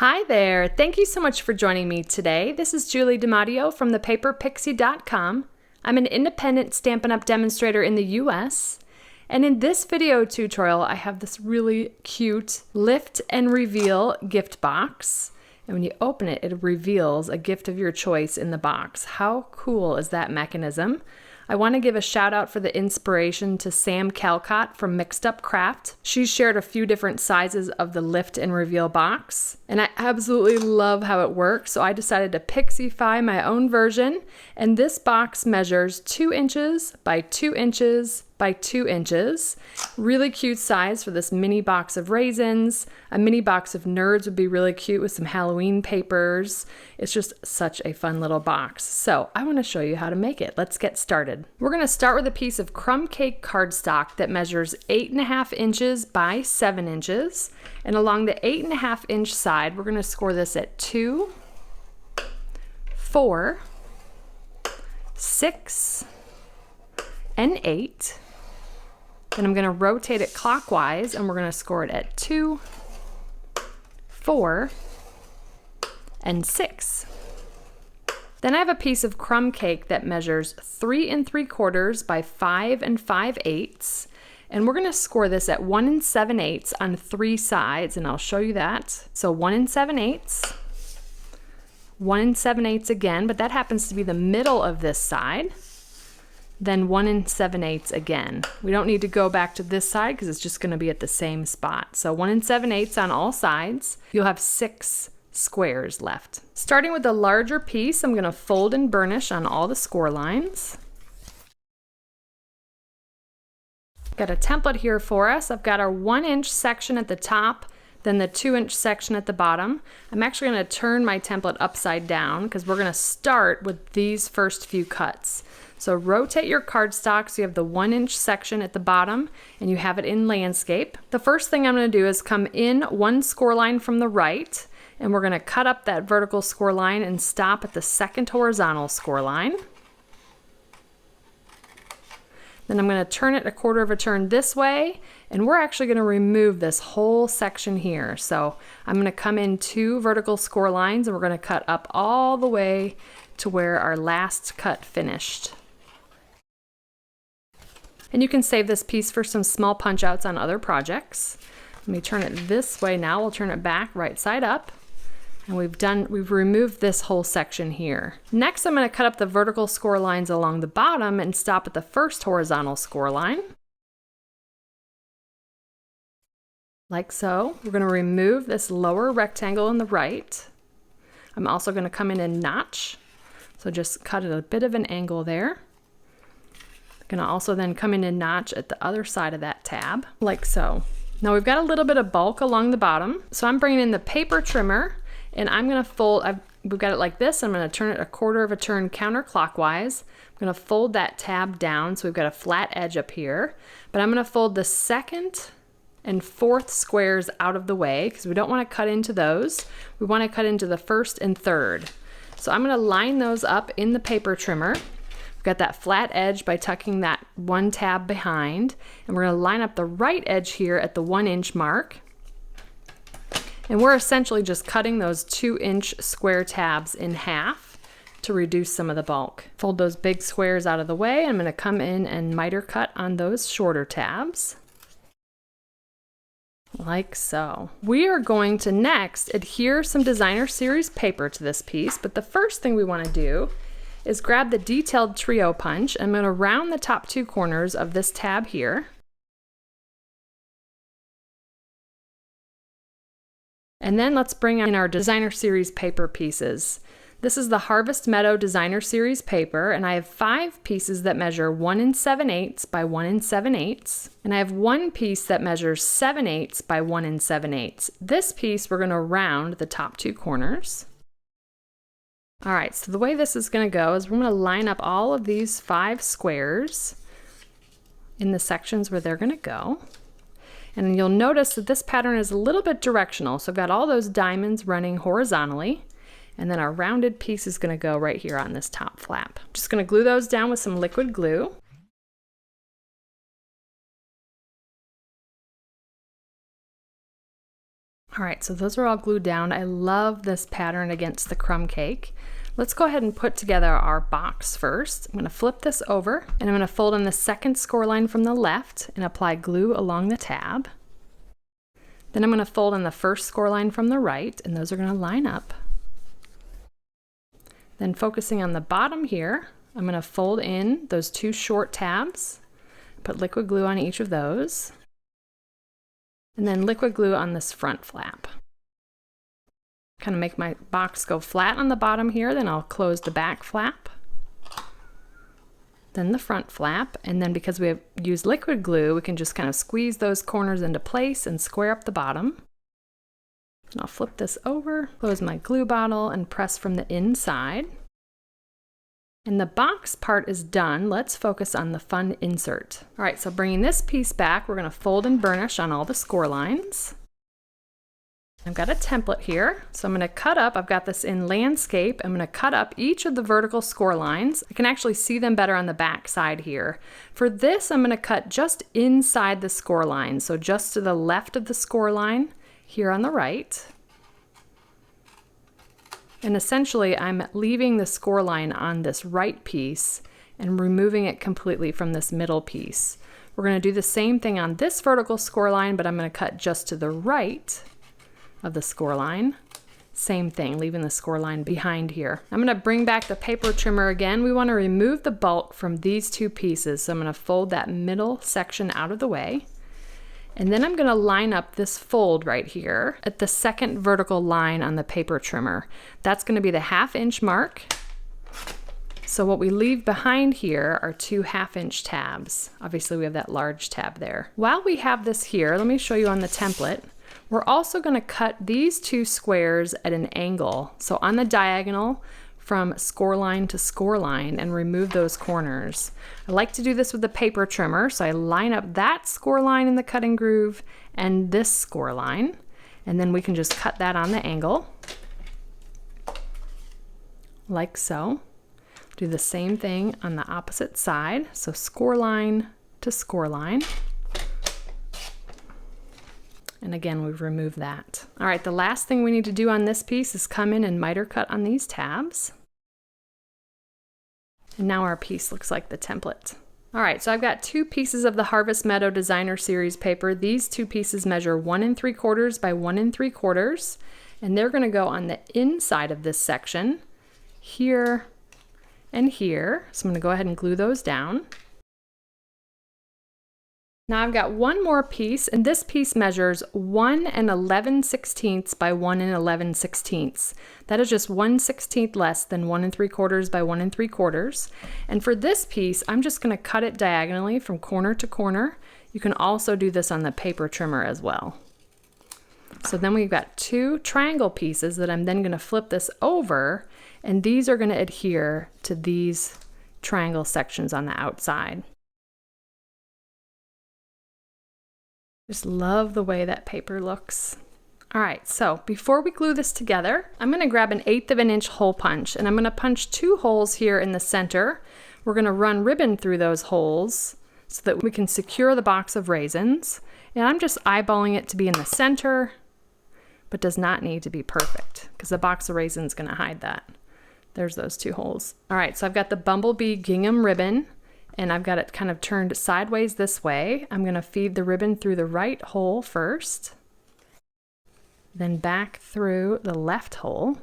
Hi there! Thank you so much for joining me today. This is Julie DiMatteo from thepaperpixie.com. I'm an independent Stampin' Up! Demonstrator in the US. And in this video tutorial, I have this really cute lift and reveal gift box. And when you open it, it reveals a gift of your choice in the box. How cool is that mechanism? I want to give a shout out for the inspiration to Sam Calcott from Mixed Up Craft. She shared a few different sizes of the lift and reveal box, and I absolutely love how it works, so I decided to Pixie-fy my own version, and this box measures 2 inches by 2 inches by 2 inches. Really cute size for this mini box of raisins. A mini box of nerds would be really cute with some Halloween papers. It's just such a fun little box. So I want to show you how to make it. Let's get started. We're going to start with a piece of crumb cake cardstock that measures 8.5 inches by 7 inches. And along the 8.5 inch side, we're going to score this at 2, 4, 6, and 8. Then I'm going to rotate it clockwise and we're going to score it at 2, 4, and 6. Then I have a piece of crumb cake that measures 3 3/4 by 5 5/8. And we're going to score this at 1 7/8 on 3 sides, and I'll show you that. So 1 7/8, 1 7/8 again, but that happens to be the middle of this side. Then 1 7/8 again. We don't need to go back to this side because it's just going to be at the same spot. So 1 7/8 on all sides. You'll have 6 squares left. Starting with the larger piece, I'm going to fold and burnish on all the score lines. Got a template here for us. I've got our 1 inch section at the top, then the 2 inch section at the bottom. I'm actually going to turn my template upside down because we're going to start with these first few cuts. So rotate your cardstock so you have the 1 inch section at the bottom and you have it in landscape. The first thing I'm going to do is come in 1 score line from the right, and we're going to cut up that vertical score line and stop at the second horizontal score line. Then I'm going to turn it 1/4 of a turn this way, and we're actually going to remove this whole section here. So I'm going to come in 2 vertical score lines and we're going to cut up all the way to where our last cut finished. And you can save this piece for some small punch outs on other projects. Let me turn it this way now. We'll turn it back right side up. And we've removed this whole section here. Next, I'm going to cut up the vertical score lines along the bottom and stop at the first horizontal score line. Like so. We're going to remove this lower rectangle on the right. I'm also going to come in and notch. So just cut at a bit of an angle there. I'm going to also then come in and notch at the other side of that tab, like so. Now we've got a little bit of bulk along the bottom. So I'm bringing in the paper trimmer, and I'm going to fold, we've got it like this. I'm going to turn it 1/4 of a turn counterclockwise. I'm going to fold that tab down so we've got a flat edge up here. But I'm going to fold the 2nd and 4th squares out of the way because we don't want to cut into those. We want to cut into the 1st and 3rd. So I'm going to line those up in the paper trimmer. We've got that flat edge by tucking that 1 tab behind. And we're going to line up the right edge here at the 1 inch mark. And we're essentially just cutting those 2 inch square tabs in half to reduce some of the bulk. Fold those big squares out of the way. I'm going to come in and miter cut on those shorter tabs. Like so. We are going to next adhere some designer series paper to this piece, but the first thing we want to do is grab the detailed trio punch. I'm going to round the top 2 corners of this tab here. And then let's bring in our designer series paper pieces. This is the Harvest Meadow designer series paper, and I have 5 pieces that measure 1 7/8 by 1 7/8. And I have 1 piece that measures 7/8 by 1 7/8. This piece we're going to round the top 2 corners. All right, so the way this is going to go is we're going to line up all of these 5 squares in the sections where they're going to go. And you'll notice that this pattern is a little bit directional. So I've got all those diamonds running horizontally, and then our rounded piece is going to go right here on this top flap. I'm just going to glue those down with some liquid glue. All right, so those are all glued down. I love this pattern against the crumb cake. Let's go ahead and put together our box first. I'm going to flip this over and I'm going to fold in the second score line from the left and apply glue along the tab. Then I'm going to fold in the first score line from the right, and those are going to line up. Then focusing on the bottom here, I'm going to fold in those two short tabs, put liquid glue on each of those, and then liquid glue on this front flap. Kind of make my box go flat on the bottom here, then I'll close the back flap, then the front flap, and then because we have used liquid glue, we can just kind of squeeze those corners into place and square up the bottom. And I'll flip this over, close my glue bottle, and press from the inside. And the box part is done. Let's focus on the fun insert. All right, so bringing this piece back, we're going to fold and burnish on all the score lines. I've got a template here, so I'm going to cut up, I've got this in landscape, I'm going to cut up each of the vertical score lines. I can actually see them better on the back side here. For this, I'm going to cut just inside the score line, so just to the left of the score line here on the right. And essentially, I'm leaving the score line on this right piece and removing it completely from this middle piece. We're going to do the same thing on this vertical score line, but I'm going to cut just to the right of the score line. Same thing, leaving the score line behind here. I'm going to bring back the paper trimmer again. We want to remove the bulk from these two pieces, so I'm going to fold that middle section out of the way. And then I'm going to line up this fold right here at the second vertical line on the paper trimmer. That's going to be the 1/2 inch mark. So what we leave behind here are two 1/2 inch tabs. Obviously we have that large tab there. While we have this here, let me show you on the template. We're also going to cut these two squares at an angle. So on the diagonal, from score line to score line, and remove those corners. I like to do this with the paper trimmer, so I line up that score line in the cutting groove and this score line, and then we can just cut that on the angle, like so. Do the same thing on the opposite side, so score line to score line. And again, we've removed that. All right, the last thing we need to do on this piece is come in and miter cut on these tabs. And now our piece looks like the template. All right, so I've got two pieces of the Harvest Meadow Designer Series paper. These two pieces measure 1 3/4 by 1 3/4, and they're gonna go on the inside of this section, here and here. So I'm gonna go ahead and glue those down. Now I've got one more piece, and this piece measures 1 11/16 by 1 11/16. That is just 1/16 less than 1 3/4 by 1 3/4. And for this piece, I'm just going to cut it diagonally from corner to corner. You can also do this on the paper trimmer as well. So then we've got two triangle pieces that I'm then going to flip this over, and these are going to adhere to these triangle sections on the outside. Just love the way that paper looks. All right, so before we glue this together, I'm going to grab an 1/8 of an inch hole punch, and I'm going to punch 2 holes here in the center. We're going to run ribbon through those holes so that we can secure the box of raisins. And I'm just eyeballing it to be in the center, but does not need to be perfect because the box of raisins is going to hide that. There's those 2 holes. All right, so I've got the bumblebee gingham ribbon, and I've got it kind of turned sideways this way. I'm going to feed the ribbon through the right hole first, then back through the left hole.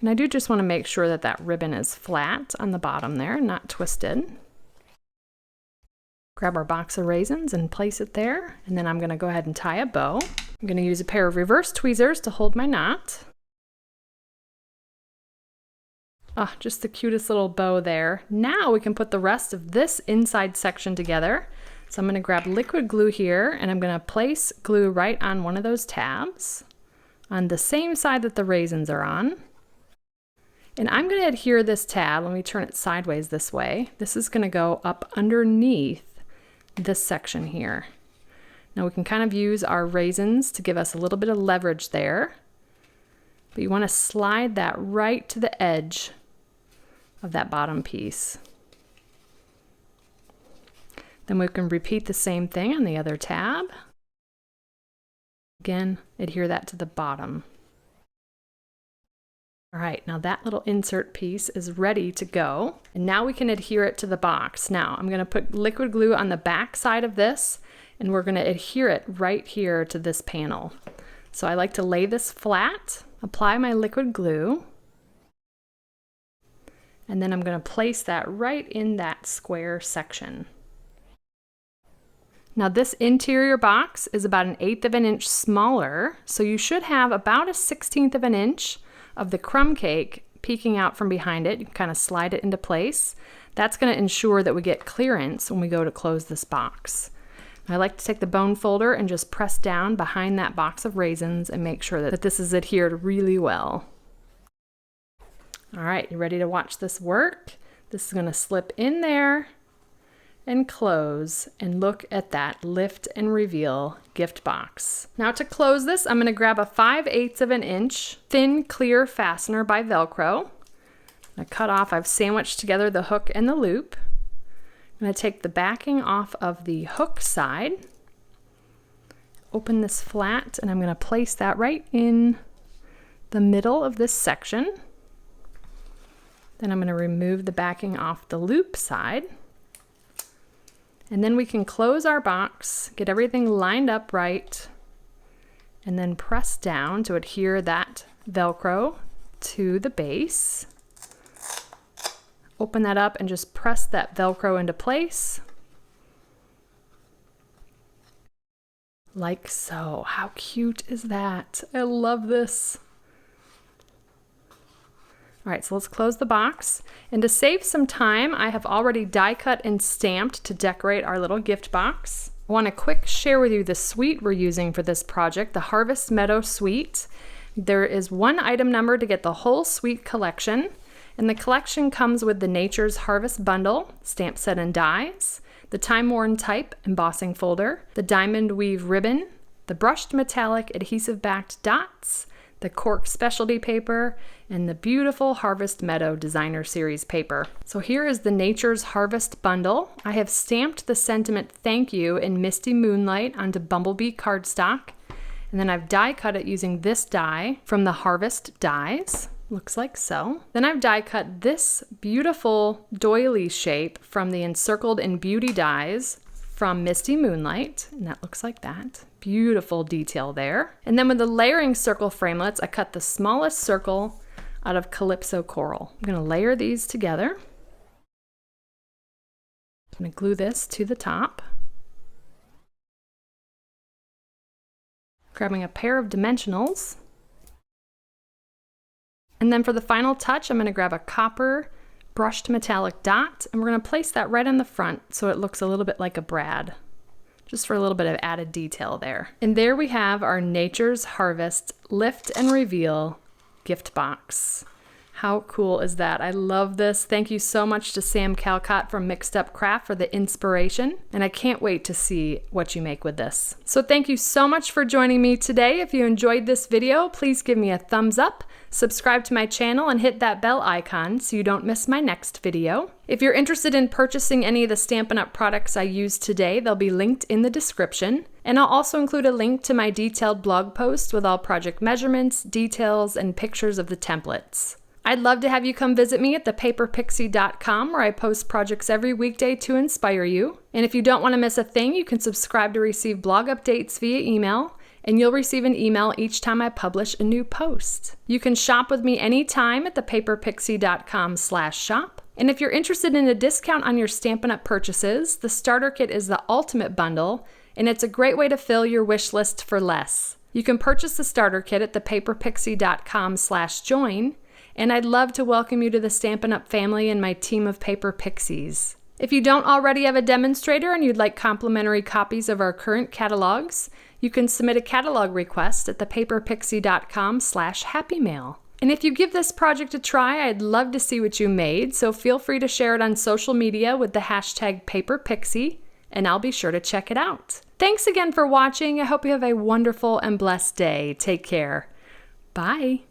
And I do just want to make sure that that ribbon is flat on the bottom there, not twisted. Grab our box of raisins and place it there, and then I'm going to go ahead and tie a bow. I'm going to use a pair of reverse tweezers to hold my knot. Oh, just the cutest little bow there. Now we can put the rest of this inside section together. So I'm going to grab liquid glue here, and I'm going to place glue right on one of those tabs on the same side that the raisins are on. And I'm going to adhere this tab. Let me turn it sideways this way. This is going to go up underneath this section here. Now we can kind of use our raisins to give us a little bit of leverage there. But you want to slide that right to the edge of that bottom piece. Then we can repeat the same thing on the other tab. Again, adhere that to the bottom. All right, now that little insert piece is ready to go. And now we can adhere it to the box. Now I'm gonna put liquid glue on the back side of this, and we're gonna adhere it right here to this panel. So I like to lay this flat, apply my liquid glue, and then I'm gonna place that right in that square section. Now this interior box is about 1/8 of an inch smaller, so you should have about 1/16 of an inch of the crumb cake peeking out from behind it. You can kind of slide it into place. That's going to ensure that we get clearance when we go to close this box. I like to take the bone folder and just press down behind that box of raisins and make sure that this is adhered really well. All right, you ready to watch this work? This is going to slip in there and close, and look at that lift and reveal gift box. Now to close this, I'm going to grab a 5/8 of an inch thin clear fastener by Velcro. I cut off, I've sandwiched together the hook and the loop. I'm going to take the backing off of the hook side, open this flat, and I'm going to place that right in the middle of this section. Then I'm going to remove the backing off the loop side. And then we can close our box, get everything lined up right, and then press down to adhere that Velcro to the base. Open that up and just press that Velcro into place. Like so. How cute is that? I love this. All right, so let's close the box. And to save some time, I have already die cut and stamped to decorate our little gift box. I want to quick share with you the suite we're using for this project, the Harvest Meadow suite. There is one item number to get the whole suite collection, and the collection comes with the Nature's Harvest bundle, stamp set and dies, the time-worn type embossing folder, the diamond weave ribbon, the brushed metallic adhesive backed dots, the cork specialty paper, and the beautiful Harvest Meadow Designer Series paper. So here is the Nature's Harvest bundle. I have stamped the sentiment thank you in Misty Moonlight onto Bumblebee cardstock, and then I've die cut it using this die from the Harvest dies. Looks like so. Then I've die cut this beautiful doily shape from the Encircled in Beauty dies from Misty Moonlight, and that looks like that. Beautiful detail there. And then with the layering circle framelits, I cut the smallest circle out of Calypso Coral. I'm gonna layer these together. I'm gonna glue this to the top. Grabbing a pair of dimensionals. And then for the final touch, I'm gonna grab a copper brushed metallic dot, and we're gonna place that right on the front so it looks a little bit like a brad, just for a little bit of added detail there. And there we have our Nature's Harvest Lift and Reveal gift box. How cool is that? I love this. Thank you so much to Sam Calcott from Mixed Up Craft for the inspiration, and I can't wait to see what you make with this. So thank you so much for joining me today. If you enjoyed this video, please give me a thumbs up, subscribe to my channel, and hit that bell icon so you don't miss my next video. If you're interested in purchasing any of the Stampin' Up! Products I used today, they'll be linked in the description. And I'll also include a link to my detailed blog post with all project measurements, details, and pictures of the templates. I'd love to have you come visit me at thepaperpixie.com, where I post projects every weekday to inspire you. And if you don't want to miss a thing, you can subscribe to receive blog updates via email, and you'll receive an email each time I publish a new post. You can shop with me anytime at thepaperpixie.com/shop. And if you're interested in a discount on your Stampin' Up! Purchases, the starter kit is the ultimate bundle, and it's a great way to fill your wish list for less. You can purchase the starter kit at thepaperpixie.com/join, and I'd love to welcome you to the Stampin' Up! Family and my team of Paper Pixies. If you don't already have a demonstrator and you'd like complimentary copies of our current catalogs, you can submit a catalog request at thepaperpixie.com/happymail. And if you give this project a try, I'd love to see what you made, so feel free to share it on social media with the hashtag #PaperPixie, and I'll be sure to check it out. Thanks again for watching. I hope you have a wonderful and blessed day. Take care. Bye.